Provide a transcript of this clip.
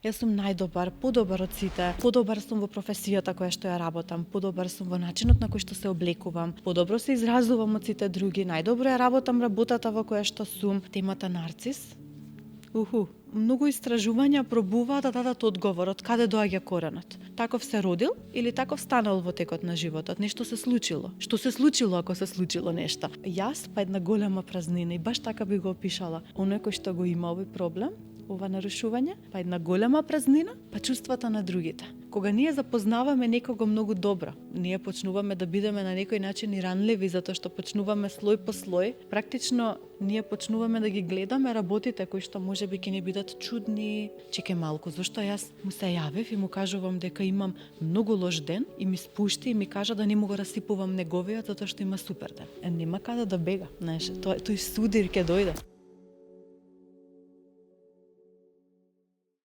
Јас сум најдобар, подобар од сите, подобар сум во професијата која што ја работам, подобар сум во начинот на кој што се облекувам, подобро се изразувам од сите други, најдобро ја работам работата во која што сум. Темата нарцис? Многу истражувања пробуваат да дадат одговор од каде доаѓа коренот. Таков се родил или таков станал во текот на животот? Нешто се случило. Што се случило ако се случило нешто? Јас па една голема празнина и баш така би го опишала. Оној кој што го има овој проблем, ова нарушување, па една голема празнина, па чувствата на другите. Кога ние запознаваме некого многу добро, ние почнуваме да бидеме на некој начин и ранливи, затоа што почнуваме слој по слој, практично ние почнуваме да ги гледаме работите кои што можеби ќе ни бидат чудни. Чекај малку, зашто јас му се јавив и му кажувам дека имам многу лош ден и ми спушти и ми кажа да не му го расипувам неговиот затоа што има супер ден. Нема каде да бега, знаеш, тој судир ќе дојде.